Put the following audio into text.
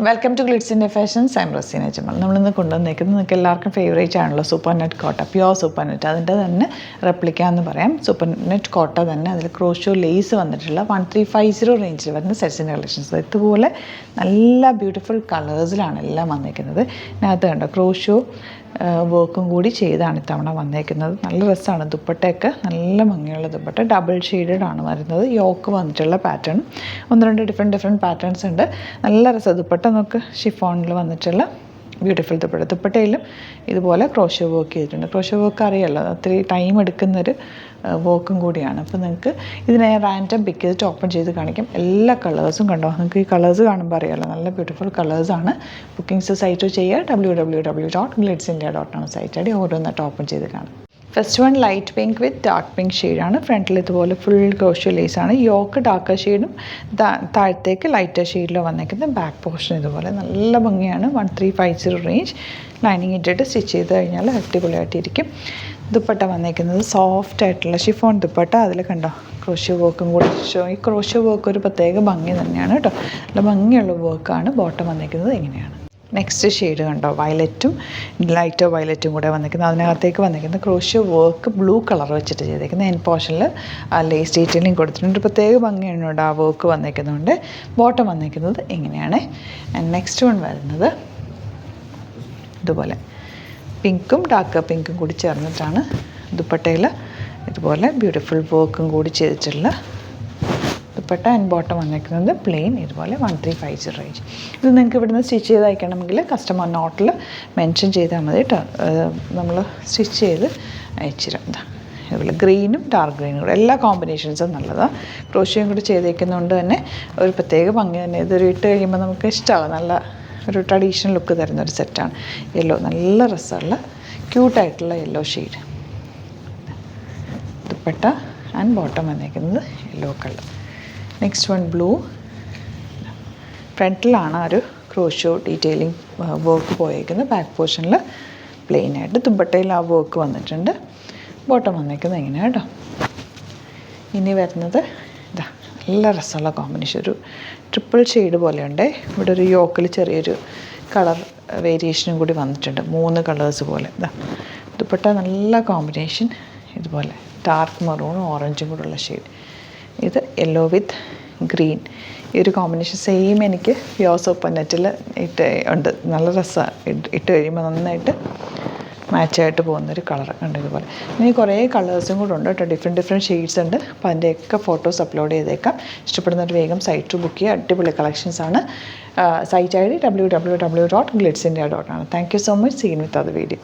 Welcome to glitz India fashions. I am Raseena Jamal. നമ്മളിന്ന് കൊണ്ടുവന്നേക്കുന്നത് നിങ്ങൾക്ക് എല്ലാവർക്കും ഫേവറേറ്റ് ആണല്ലോ super net Kota, pure super net. അതിൻ്റെ തന്നെ റെപ്ലിക്ക എന്ന് പറയാം. സൂപ്പർ നെറ്റ് കോട്ട തന്നെ അതിൽ ക്രോഷോ ലേസ് വന്നിട്ടുള്ള 1350 റേഞ്ചിൽ വരുന്ന സെറ്റ്സിൻ്റെ കളക്ഷൻസ്. ഇതുപോലെ നല്ല ബ്യൂട്ടിഫുൾ കളേഴ്സിലാണ് എല്ലാം വന്നേക്കുന്നത്. ഇതിനകത്ത് കണ്ടോ ക്രോഷോ വർക്കും കൂടി ചെയ്താണ് ഇത്തവണ വന്നേക്കുന്നത്. നല്ല രസമാണ്. ദുപ്പട്ടയൊക്കെ നല്ല ഭംഗിയുള്ള ദുപ്പട്ട, ഡബിൾ ഷെയ്ഡഡ് ആണ് വരുന്നത്. യോക്ക് വന്നിട്ടുള്ള പാറ്റേൺ, ഒന്ന് രണ്ട് ഡിഫറെൻറ്റ് പാറ്റേൺസ് ഉണ്ട്. നല്ല രസം. ദുപ്പട്ട നമുക്ക് ഷിഫോണിൽ വന്നിട്ടുള്ള ബ്യൂട്ടിഫുൾ ദുപ്പട്ടയിലും ഇതുപോലെ ക്രോഷോ വർക്ക് ചെയ്തിട്ടുണ്ട്. ക്രോഷോ വർക്ക് അറിയാമല്ലോ, ഒത്തിരി ടൈം എടുക്കുന്നൊരു വർക്കും കൂടിയാണ്. അപ്പോൾ നിങ്ങൾക്ക് ഇതിനെ റാൻഡം പിക്ക് ചെയ്തിട്ട് ഓപ്പൺ ചെയ്ത് കാണിക്കും. എല്ലാ കളേഴ്സും കണ്ടോ, നിങ്ങൾക്ക് ഈ കളേഴ്സ് കാണുമ്പോൾ അറിയാമല്ലോ, നല്ല ബ്യൂട്ടിഫുൾ കളേഴ്സാണ്. ബുക്കിംഗ്സ് സൈറ്റ് ചെയ്യുക www.glitzindia.com സൈറ്റ് അടി ഓരോന്നായിട്ട് ഓപ്പൺ ചെയ്ത് കാണും. ഫസ്റ്റ് വൺ ലൈറ്റ് പിങ്ക് വിത്ത് ഡാർക്ക് പിങ്ക് ഷെയ്ഡാണ്. ഫ്രണ്ടിൽ ഇതുപോലെ ഫുൾ ക്രോഷോ ലേസാണ്. യോക്ക് ഡാർക്കർ ഷെയ്ഡും താഴത്തേക്ക് ലൈറ്റർ ഷെയ്ഡിൽ വന്നേക്കുന്നത്. ബാക്ക് പോർഷൻ ഇതുപോലെ നല്ല ഭംഗിയാണ്. 1350 റേഞ്ച്. ലൈനിങ് ഇട്ടിട്ട് സ്റ്റിച്ച് ചെയ്ത് കഴിഞ്ഞാൽ അടിപൊളിയായിട്ടിരിക്കും. ദുപ്പട്ട വന്നേക്കുന്നത് സോഫ്റ്റ് ആയിട്ടുള്ള ഷിഫോൺ ദുപ്പട്ട. അതിൽ കണ്ടോ ക്രോഷോ വർക്കും കൂടി. ഈ ക്രോഷോ വർക്ക് ഒരു പ്രത്യേക ഭംഗി തന്നെയാണ് കേട്ടോ. നല്ല ഭംഗിയുള്ള വർക്കാണ്. ബോട്ടം വന്നേക്കുന്നത് ഇങ്ങനെയാണ്. നെക്സ്റ്റ് ഷെയ്ഡ് കണ്ടോ, വയലറ്റും ലൈറ്റർ വയലറ്റും കൂടെ വന്നിരിക്കുന്നത്. അതിനകത്തേക്ക് വന്നിരിക്കുന്നത് ക്രോഷോ വർക്ക് ബ്ലൂ കളർ വെച്ചിട്ട് ചെയ്തേക്കുന്നത്. എൻ പോർഷനിൽ ലേസ് ഡീറ്റെയിലിംഗ് കൊടുത്തിട്ടുണ്ട്. ഒരു പ്രത്യേക ഭംഗിയാണ് കേട്ടോ ആ വർക്ക് വന്നിരിക്കുന്നതുകൊണ്ട്. ബോട്ടം വന്നിരിക്കുന്നത് ഇങ്ങനെയാണ്. ആൻഡ് നെക്സ്റ്റ് വൺ വരുന്നത് ഇതുപോലെ പിങ്കും ഡാർക്ക് പിങ്കും കൂടി ചേർന്നിട്ടാണ് ദുപ്പട്ടയിൽ ഇതുപോലെ ബ്യൂട്ടിഫുൾ വർക്കും കൂടി ചെയ്തിട്ടുള്ള ദുപ്പട്ട. ആൻഡ് ബോട്ടം വന്നിരിക്കുന്നത് പ്ലെയിൻ ഇതുപോലെ 1350 റേഞ്ച്. ഇത് നിങ്ങൾക്ക് ഇവിടുന്ന് സ്റ്റിച്ച് ചെയ്ത് അയക്കണമെങ്കിൽ കസ്റ്റമർ നോട്ടിൽ മെൻഷൻ ചെയ്താൽ മതി കേട്ടോ. നമ്മൾ സ്റ്റിച്ച് ചെയ്ത് അയച്ചിരും. ഇതുപോലെ ഗ്രീനും ഡാർക്ക് ഗ്രീനും കൂടെ എല്ലാ കോമ്പിനേഷൻസും നല്ലതാണ്. ക്രോഷ്യയും കൂടി ചെയ്തേക്കുന്നതുകൊണ്ട് തന്നെ ഒരു പ്രത്യേക ഭംഗി തന്നെ. ഇതൊരു ഇട്ട് കഴിയുമ്പോൾ നമുക്ക് ഇഷ്ടമാകും. നല്ല ഒരു ട്രഡീഷണൽ ലുക്ക് തരുന്നൊരു സെറ്റാണ്. യെല്ലോ നല്ല രസമുള്ള ക്യൂട്ടായിട്ടുള്ള yellow shade dupatta. And bottom വന്നിരിക്കുന്നത് yellow colour. Next one blue. ഫ്രണ്ടിലാണ് ഒരു ക്രോഷോ ഡീറ്റെയിലിംഗ് വർക്ക് പോയേക്കുന്നത്. ബാക്ക് പോർഷനിൽ പ്ലെയിനായിട്ട് ദുപ്പട്ടയിൽ ആ വർക്ക് വന്നിട്ടുണ്ട്. ബോട്ടം വന്നിരിക്കുന്നത് എങ്ങനെയാണ് കേട്ടോ. ഇനി വരുന്നത് ഇതാ നല്ല രസമുള്ള കോമ്പിനേഷൻ. ഒരു ട്രിപ്പിൾ ഷെയ്ഡ് പോലെയുണ്ട്. ഇവിടെ ഒരു യോക്കിൽ ചെറിയൊരു കളർ വേരിയേഷനും കൂടി വന്നിട്ടുണ്ട്. 3 കളേഴ്സ് പോലെ. ഇതാ ദുപ്പട്ട നല്ല കോമ്പിനേഷൻ. ഇതുപോലെ ഡാർക്ക് മെറൂണും ഓറഞ്ചും കൂടെയുള്ള ഷെയ്ഡ്. ഇത് യെല്ലോ വിത്ത് ഗ്രീൻ. ഈ ഒരു കോമ്പിനേഷൻ സെയിം എനിക്ക് പ്യുവർ സൂപ്പർ നെറ്റിൽ ഉണ്ട്. നല്ല രസമാണ്. ഇട്ട് കഴിയുമ്പോൾ നന്നായിട്ട് മാച്ചായിട്ട് പോകുന്നൊരു കളർ ഉണ്ട്. ഇതുപോലെ ഇനി കുറേ കളേഴ്സും കൂടെ ഉണ്ട് കേട്ടോ. ഡിഫറെൻറ്റ് ഷെയ്ഡ്സ് ഉണ്ട്. അപ്പോൾ അതിൻ്റെയൊക്കെ ഫോട്ടോസ് അപ്ലോഡ് ചെയ്തേക്കാം. ഇഷ്ടപ്പെടുന്നവർ വേഗം സൈറ്റ് ബുക്ക് ചെയ്യുക. അടിപൊളി കളക്ഷൻസാണ്. Site ID www.glitzindia.com. Thank you so much. Seen with അത് വീഡിയോ.